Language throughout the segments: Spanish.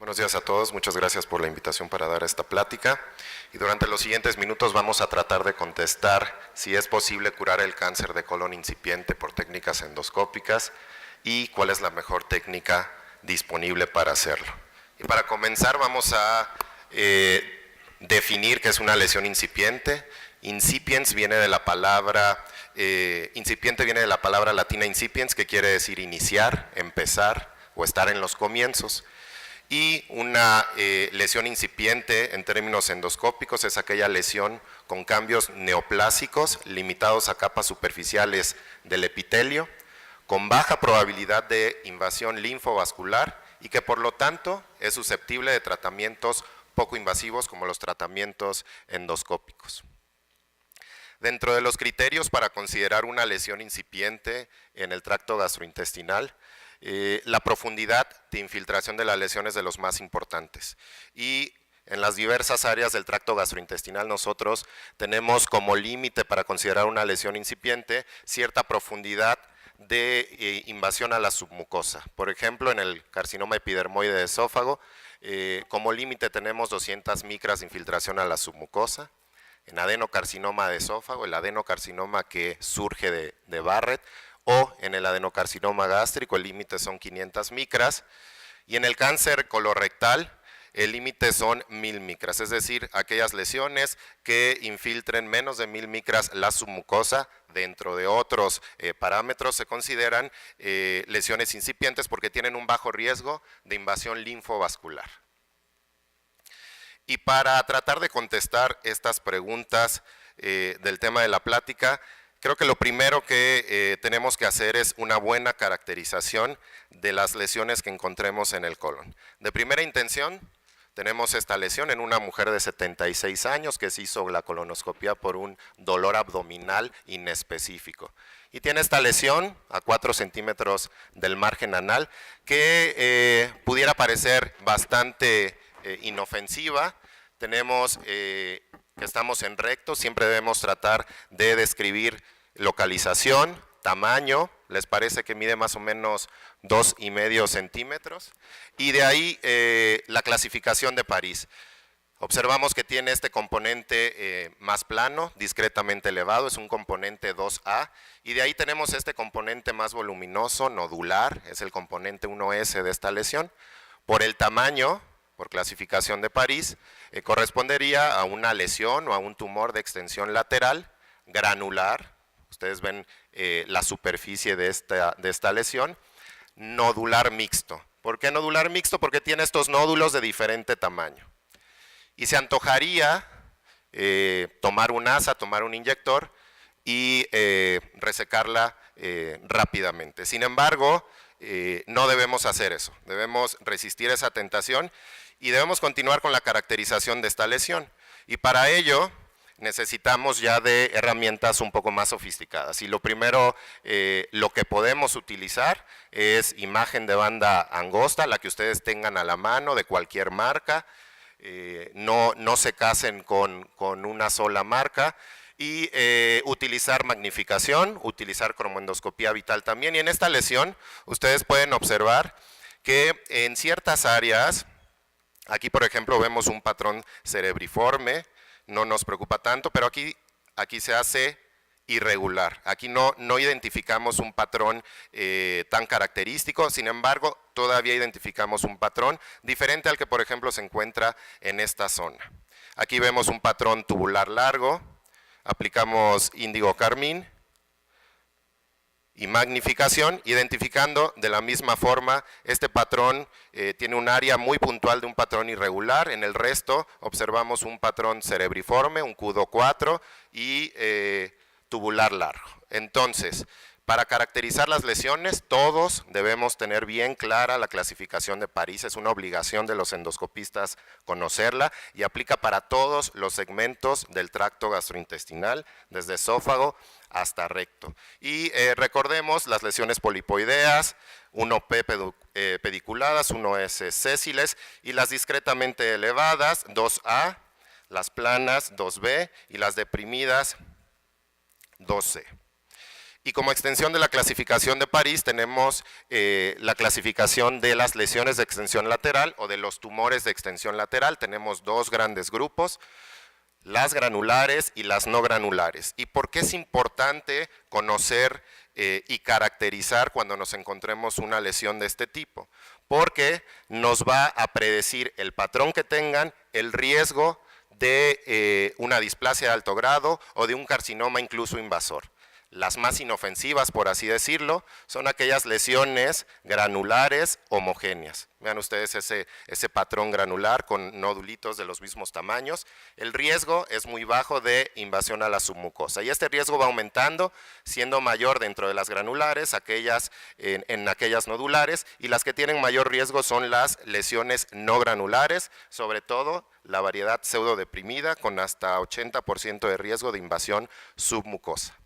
Buenos días a todos, muchas gracias por la invitación para dar esta plática. Y durante los siguientes minutos vamos a tratar de contestar si es posible curar el cáncer de colon incipiente por técnicas endoscópicas y cuál es la mejor técnica disponible para hacerlo. Y para comenzar vamos a definir qué es una lesión incipiente. Incipiens viene de la palabra, incipiente viene de la palabra latina incipiens, que quiere decir iniciar, empezar o estar en los comienzos. Y una lesión incipiente en términos endoscópicos es aquella lesión con cambios neoplásicos limitados a capas superficiales del epitelio, con baja probabilidad de invasión linfovascular y que por lo tanto es susceptible de tratamientos poco invasivos como los tratamientos endoscópicos. Dentro de los criterios para considerar una lesión incipiente en el tracto gastrointestinal, la profundidad de infiltración de la lesión es de los más importantes. Y en las diversas áreas del tracto gastrointestinal nosotros tenemos como límite para considerar una lesión incipiente cierta profundidad de invasión a la submucosa. Por ejemplo, en el carcinoma epidermoide de esófago, como límite tenemos 200 micras de infiltración a la submucosa. En adenocarcinoma de esófago, el adenocarcinoma que surge de Barrett, o en el adenocarcinoma gástrico el límite son 500 micras, y en el cáncer colorectal el límite son 1000 micras, es decir, aquellas lesiones que infiltren menos de 1000 micras la submucosa. Dentro de otros parámetros se consideran lesiones incipientes porque tienen un bajo riesgo de invasión linfovascular. Y para tratar de contestar estas preguntas del tema de la plática, creo que lo primero que tenemos que hacer es una buena caracterización de las lesiones que encontremos en el colon. De primera intención, tenemos esta lesión en una mujer de 76 años que se hizo la colonoscopia por un dolor abdominal inespecífico. Y tiene esta lesión a 4 centímetros del margen anal que pudiera parecer bastante inofensiva. Tenemos que estamos en recto, siempre debemos tratar de describir localización, tamaño, les parece que mide más o menos 2,5 centímetros, y de ahí la clasificación de París. Observamos que tiene este componente más plano, discretamente elevado, es un componente 2A, y de ahí tenemos este componente más voluminoso, nodular, es el componente 1S de esta lesión. Por el tamaño, por clasificación de París, correspondería a una lesión o a un tumor de extensión lateral, granular, ustedes ven la superficie de esta lesión, nodular mixto. ¿Por qué nodular mixto? Porque tiene estos nódulos de diferente tamaño. Y se antojaría tomar un asa, tomar un inyector y resecarla rápidamente. Sin embargo, no debemos hacer eso, debemos resistir esa tentación y debemos continuar con la caracterización de esta lesión. Y para ello necesitamos ya de herramientas un poco más sofisticadas. Y lo primero, lo que podemos utilizar es imagen de banda angosta, la que ustedes tengan a la mano, de cualquier marca. No se casen con una sola marca. Y utilizar magnificación, utilizar cromoendoscopía vital también. Y en esta lesión ustedes pueden observar que en ciertas áreas, aquí por ejemplo vemos un patrón cerebriforme, no nos preocupa tanto, pero aquí se hace irregular. Aquí no identificamos un patrón tan característico, sin embargo todavía identificamos un patrón diferente al que por ejemplo se encuentra en esta zona. Aquí vemos un patrón tubular largo, aplicamos índigo carmín y magnificación, identificando de la misma forma este patrón tiene un área muy puntual de un patrón irregular. En el resto observamos un patrón cerebriforme, un CUDO 4 y tubular largo. Entonces, para caracterizar las lesiones, todos debemos tener bien clara la clasificación de París, es una obligación de los endoscopistas conocerla y aplica para todos los segmentos del tracto gastrointestinal, desde esófago hasta recto. Y recordemos las lesiones polipoideas, 1P pediculadas, 1S sésiles y las discretamente elevadas, 2A, las planas, 2B y las deprimidas, 2C. Y como extensión de la clasificación de París tenemos la clasificación de las lesiones de extensión lateral o de los tumores de extensión lateral. Tenemos dos grandes grupos, las granulares y las no granulares. ¿Y por qué es importante conocer y caracterizar cuando nos encontremos una lesión de este tipo? Porque nos va a predecir el patrón que tengan, el riesgo de una displasia de alto grado o de un carcinoma incluso invasor. Las más inofensivas, por así decirlo, son aquellas lesiones granulares homogéneas. Vean ustedes ese patrón granular con nodulitos de los mismos tamaños. El riesgo es muy bajo de invasión a la submucosa y este riesgo va aumentando, siendo mayor dentro de las granulares, en aquellas nodulares, y las que tienen mayor riesgo son las lesiones no granulares, sobre todo la variedad pseudodeprimida con hasta 80% de riesgo de invasión submucosa.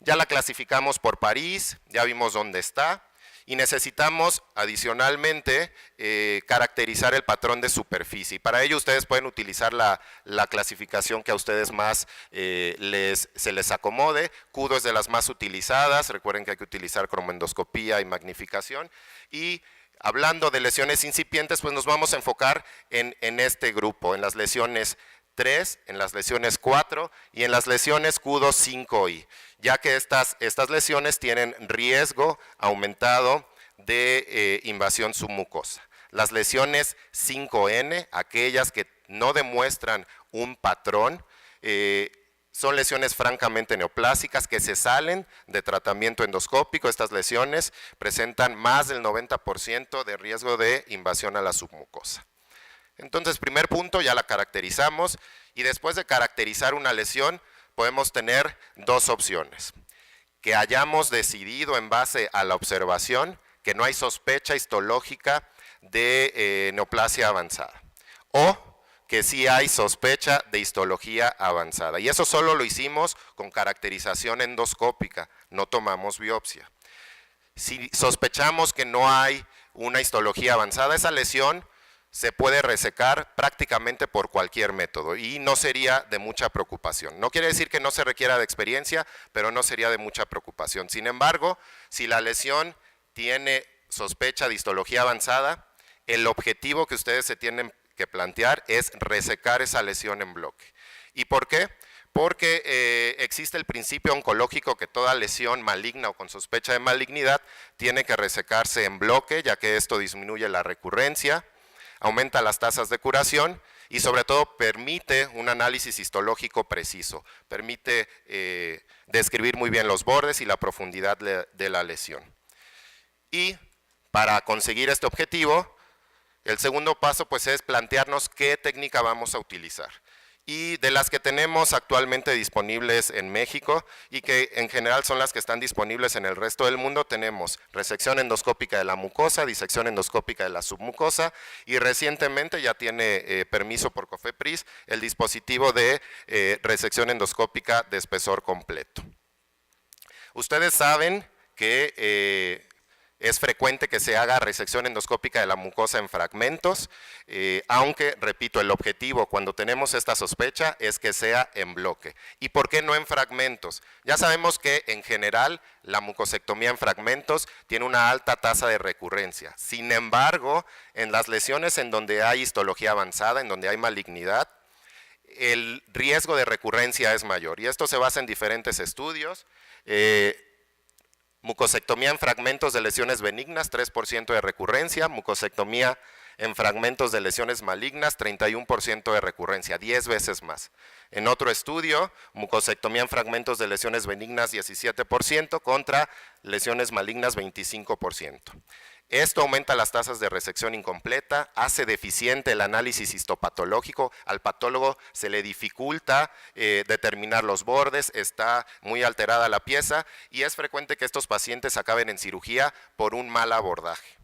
Ya la clasificamos por París, ya vimos dónde está y necesitamos adicionalmente caracterizar el patrón de superficie. Para ello ustedes pueden utilizar la clasificación que a ustedes más se les acomode. CUDO es de las más utilizadas, recuerden que hay que utilizar cromoendoscopía y magnificación. Y hablando de lesiones incipientes, pues nos vamos a enfocar en este grupo, en las lesiones 3, en las lesiones 4 y en las lesiones CUDO 5I, ya que estas lesiones tienen riesgo aumentado de invasión submucosa. Las lesiones 5N, aquellas que no demuestran un patrón, son lesiones francamente neoplásicas que se salen de tratamiento endoscópico. Estas lesiones presentan más del 90% de riesgo de invasión a la submucosa. Entonces, primer punto, ya la caracterizamos y después de caracterizar una lesión podemos tener dos opciones. Que hayamos decidido en base a la observación que no hay sospecha histológica de neoplasia avanzada o que sí hay sospecha de histología avanzada. Y eso solo lo hicimos con caracterización endoscópica, no tomamos biopsia. Si sospechamos que no hay una histología avanzada, esa lesión se puede resecar prácticamente por cualquier método y no sería de mucha preocupación. No quiere decir que no se requiera de experiencia, pero no sería de mucha preocupación. Sin embargo, si la lesión tiene sospecha de histología avanzada, el objetivo que ustedes se tienen que plantear es resecar esa lesión en bloque. ¿Y por qué? Porque existe el principio oncológico que toda lesión maligna o con sospecha de malignidad tiene que resecarse en bloque, ya que esto disminuye la recurrencia, aumenta las tasas de curación y sobre todo permite un análisis histológico preciso, permite describir muy bien los bordes y la profundidad de la lesión. Y para conseguir este objetivo, el segundo paso pues es plantearnos qué técnica vamos a utilizar. Y de las que tenemos actualmente disponibles en México y que en general son las que están disponibles en el resto del mundo, tenemos resección endoscópica de la mucosa, disección endoscópica de la submucosa y recientemente ya tiene permiso por COFEPRIS el dispositivo de resección endoscópica de espesor completo. Ustedes saben que es frecuente que se haga resección endoscópica de la mucosa en fragmentos, aunque, repito, el objetivo cuando tenemos esta sospecha es que sea en bloque. ¿Y por qué no en fragmentos? Ya sabemos que en general la mucosectomía en fragmentos tiene una alta tasa de recurrencia. Sin embargo, en las lesiones en donde hay histología avanzada, en donde hay malignidad, el riesgo de recurrencia es mayor. Y esto se basa en diferentes estudios. Mucosectomía en fragmentos de lesiones benignas, 3% de recurrencia. Mucosectomía en fragmentos de lesiones malignas, 31% de recurrencia, 10 veces más. En otro estudio, mucosectomía en fragmentos de lesiones benignas, 17% contra lesiones malignas, 25%. Esto aumenta las tasas de resección incompleta, hace deficiente el análisis histopatológico, al patólogo se le dificulta determinar los bordes, está muy alterada la pieza y es frecuente que estos pacientes acaben en cirugía por un mal abordaje.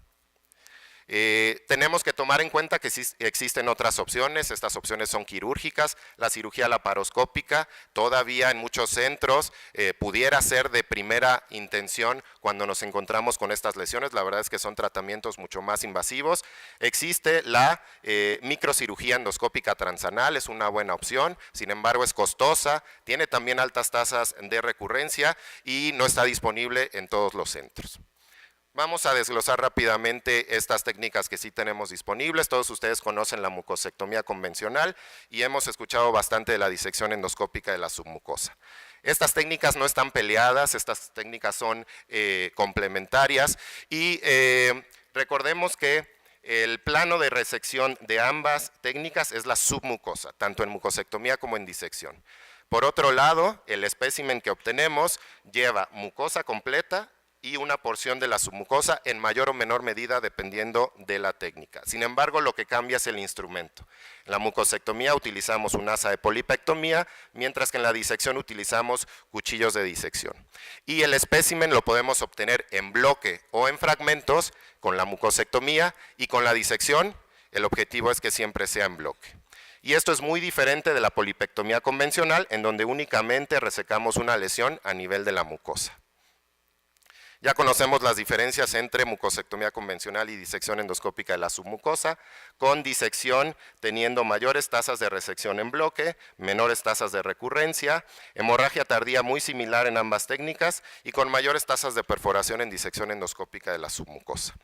Tenemos que tomar en cuenta que existen otras opciones, estas opciones son quirúrgicas, la cirugía laparoscópica todavía en muchos centros pudiera ser de primera intención cuando nos encontramos con estas lesiones, la verdad es que son tratamientos mucho más invasivos. Existe la microcirugía endoscópica transanal, es una buena opción, sin embargo es costosa, tiene también altas tasas de recurrencia y no está disponible en todos los centros. Vamos a desglosar rápidamente estas técnicas que sí tenemos disponibles. Todos ustedes conocen la mucosectomía convencional y hemos escuchado bastante de la disección endoscópica de la submucosa. Estas técnicas no están peleadas, estas técnicas son complementarias y recordemos que el plano de resección de ambas técnicas es la submucosa, tanto en mucosectomía como en disección. Por otro lado, el espécimen que obtenemos lleva mucosa completa y una porción de la submucosa en mayor o menor medida dependiendo de la técnica. Sin embargo, lo que cambia es el instrumento. En la mucosectomía utilizamos un asa de polipectomía, mientras que en la disección utilizamos cuchillos de disección. Y el espécimen lo podemos obtener en bloque o en fragmentos con la mucosectomía y con la disección el objetivo es que siempre sea en bloque. Y esto es muy diferente de la polipectomía convencional, en donde únicamente resecamos una lesión a nivel de la mucosa. Ya conocemos las diferencias entre mucosectomía convencional y disección endoscópica de la submucosa, con disección teniendo mayores tasas de resección en bloque, menores tasas de recurrencia, hemorragia tardía muy similar en ambas técnicas y con mayores tasas de perforación en disección endoscópica de la submucosa.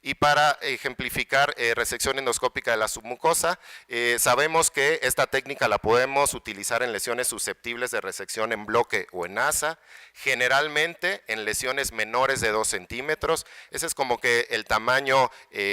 Y para ejemplificar resección endoscópica de la submucosa, sabemos que esta técnica la podemos utilizar en lesiones susceptibles de resección en bloque o en asa, generalmente en lesiones menores de 2 centímetros, ese es como que el tamaño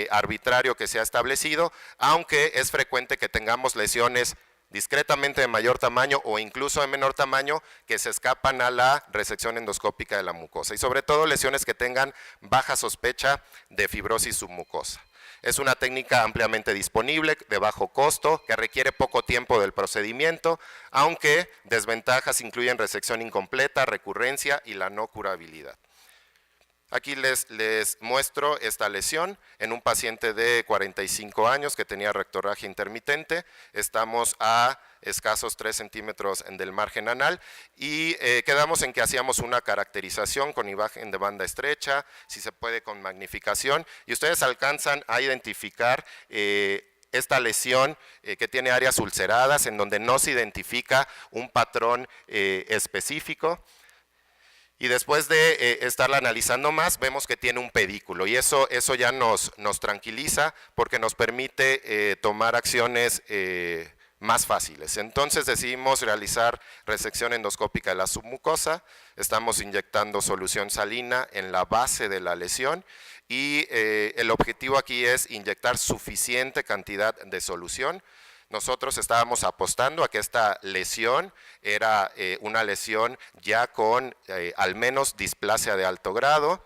arbitrario que se ha establecido, aunque es frecuente que tengamos lesiones discretamente de mayor tamaño o incluso de menor tamaño que se escapan a la resección endoscópica de la mucosa y sobre todo lesiones que tengan baja sospecha de fibrosis submucosa. Es una técnica ampliamente disponible, de bajo costo, que requiere poco tiempo del procedimiento, aunque desventajas incluyen resección incompleta, recurrencia y la no curabilidad. Aquí les muestro esta lesión en un paciente de 45 años que tenía rectorragia intermitente. Estamos a escasos 3 centímetros del margen anal y quedamos en que hacíamos una caracterización con imagen de banda estrecha, si se puede con magnificación, y ustedes alcanzan a identificar esta lesión que tiene áreas ulceradas en donde no se identifica un patrón específico. Y después de estarla analizando más, vemos que tiene un pedículo y eso ya nos tranquiliza porque nos permite tomar acciones más fáciles. Entonces decidimos realizar resección endoscópica de la submucosa, estamos inyectando solución salina en la base de la lesión y el objetivo aquí es inyectar suficiente cantidad de solución. Nosotros estábamos apostando a que esta lesión era una lesión ya con al menos displasia de alto grado.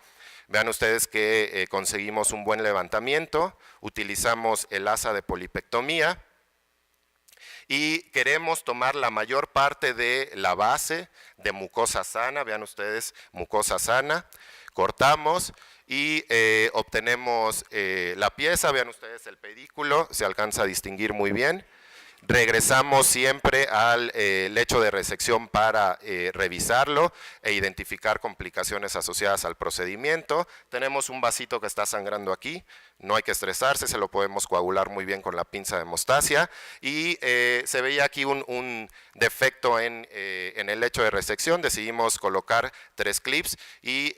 Vean ustedes que conseguimos un buen levantamiento, utilizamos el asa de polipectomía y queremos tomar la mayor parte de la base de mucosa sana, vean ustedes mucosa sana, cortamos y obtenemos la pieza, vean ustedes el pedículo, se alcanza a distinguir muy bien. Regresamos siempre al lecho de resección para revisarlo e identificar complicaciones asociadas al procedimiento. Tenemos un vasito que está sangrando aquí, no hay que estresarse, se lo podemos coagular muy bien con la pinza de hemostasia y se veía aquí un defecto en el lecho de resección, decidimos colocar 3 clips y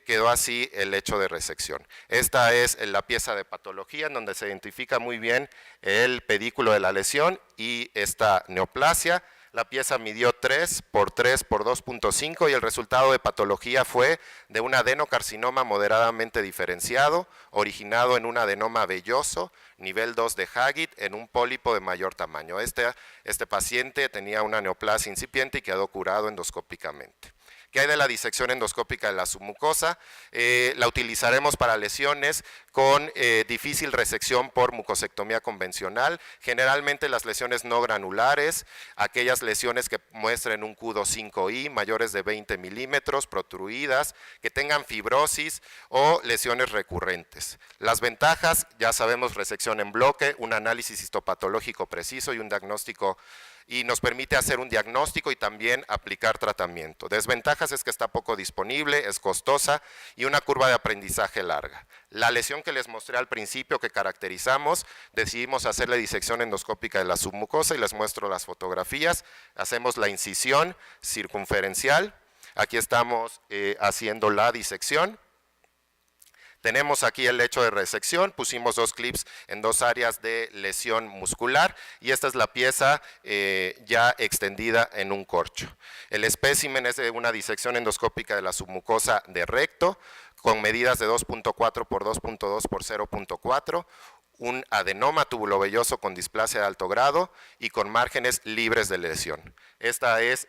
quedó así el lecho de resección. Esta es la pieza de patología en donde se identifica muy bien el pedículo de la lesión y esta neoplasia. La pieza midió 3 por 3 por 2.5 y el resultado de patología fue de un adenocarcinoma moderadamente diferenciado, originado en un adenoma velloso, nivel 2 de Hagit, en un pólipo de mayor tamaño. Este paciente tenía una neoplasia incipiente y quedó curado endoscópicamente. ¿Qué hay de la disección endoscópica de la submucosa? La utilizaremos para lesiones con difícil resección por mucosectomía convencional, generalmente las lesiones no granulares, aquellas lesiones que muestren un CUDO 5I mayores de 20 milímetros, protruidas, que tengan fibrosis o lesiones recurrentes. Las ventajas, ya sabemos, resección en bloque, un análisis histopatológico preciso y un diagnóstico, y nos permite hacer un diagnóstico y también aplicar tratamiento. Desventajas es que está poco disponible, es costosa y una curva de aprendizaje larga. La lesión que les mostré al principio que caracterizamos, decidimos hacer la disección endoscópica de la submucosa y les muestro las fotografías. Hacemos la incisión circunferencial, aquí estamos haciendo la disección. Tenemos aquí el lecho de resección, pusimos 2 clips en 2 áreas de lesión muscular y esta es la pieza ya extendida en un corcho. El espécimen es de una disección endoscópica de la submucosa de recto con medidas de 2.4 por 2.2 por 0.4, un adenoma tubulovelloso con displasia de alto grado y con márgenes libres de lesión. Esta es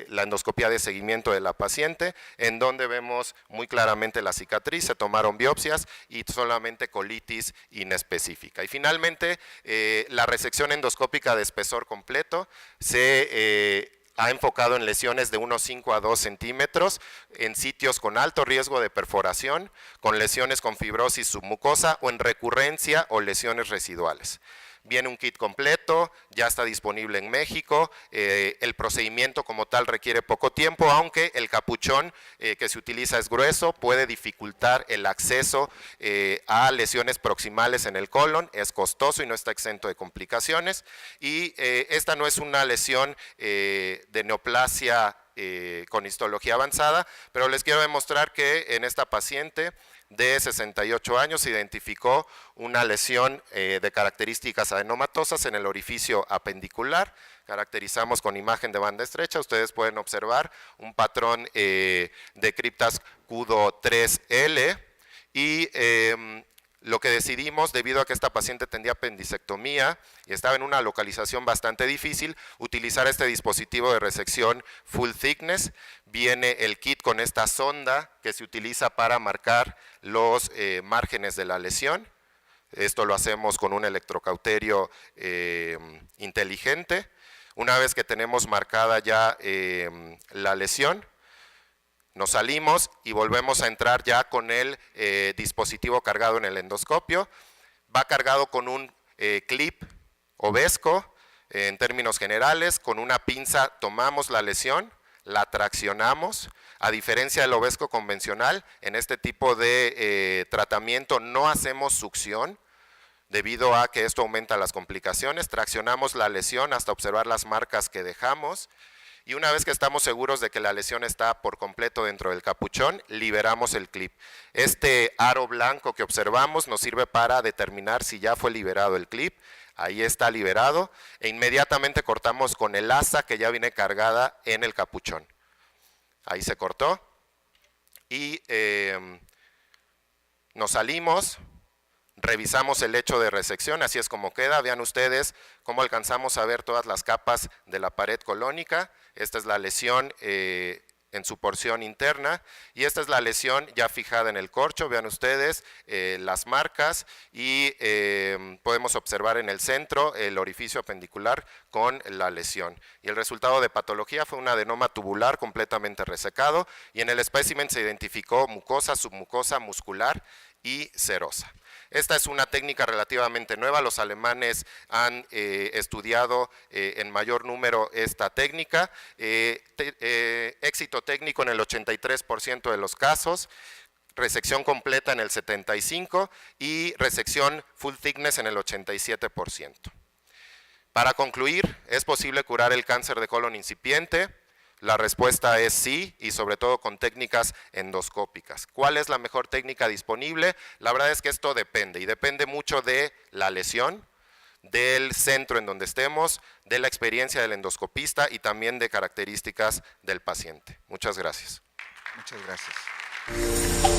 la endoscopía de seguimiento de la paciente, en donde vemos muy claramente la cicatriz, se tomaron biopsias y solamente colitis inespecífica. Y finalmente, la resección endoscópica de espesor completo se ha enfocado en lesiones de unos 5 a 2 centímetros en sitios con alto riesgo de perforación, con lesiones con fibrosis submucosa o en recurrencia o lesiones residuales. Viene un kit completo, ya está disponible en México, el procedimiento como tal requiere poco tiempo, aunque el capuchón que se utiliza es grueso, puede dificultar el acceso a lesiones proximales en el colon, es costoso y no está exento de complicaciones, y esta no es una lesión de neoplasia con histología avanzada, pero les quiero demostrar que en esta paciente de 68 años se identificó una lesión de características adenomatosas en el orificio apendicular. Caracterizamos con imagen de banda estrecha, ustedes pueden observar un patrón de criptas CUDO 3L y lo que decidimos, debido a que esta paciente tendría apendicectomía y estaba en una localización bastante difícil, utilizar este dispositivo de resección full thickness. Viene el kit con esta sonda que se utiliza para marcar los márgenes de la lesión. Esto lo hacemos con un electrocauterio inteligente. Una vez que tenemos marcada ya la lesión, nos salimos y volvemos a entrar ya con el dispositivo cargado en el endoscopio. Va cargado con un clip ovesco, en términos generales, con una pinza tomamos la lesión, la traccionamos. A diferencia del ovesco convencional, en este tipo de tratamiento no hacemos succión, debido a que esto aumenta las complicaciones. Traccionamos la lesión hasta observar las marcas que dejamos. Y una vez que estamos seguros de que la lesión está por completo dentro del capuchón, liberamos el clip. Este aro blanco que observamos nos sirve para determinar si ya fue liberado el clip. Ahí está liberado e inmediatamente cortamos con el asa que ya viene cargada en el capuchón. Ahí se cortó y nos salimos. Revisamos el lecho de resección, así es como queda. Vean ustedes cómo alcanzamos a ver todas las capas de la pared colónica. Esta es la lesión en su porción interna y esta es la lesión ya fijada en el corcho. Vean ustedes las marcas y podemos observar en el centro el orificio apendicular con la lesión. Y el resultado de patología fue un adenoma tubular completamente resecado y en el espécimen se identificó mucosa, submucosa, muscular y serosa. Esta es una técnica relativamente nueva, los alemanes han estudiado en mayor número esta técnica, éxito técnico en el 83% de los casos, resección completa en el 75% y resección full thickness en el 87%. Para concluir, ¿es posible curar el cáncer de colon incipiente? La respuesta es sí, y sobre todo con técnicas endoscópicas. ¿Cuál es la mejor técnica disponible? La verdad es que esto depende, y depende mucho de la lesión, del centro en donde estemos, de la experiencia del endoscopista y también de características del paciente. Muchas gracias. Muchas gracias.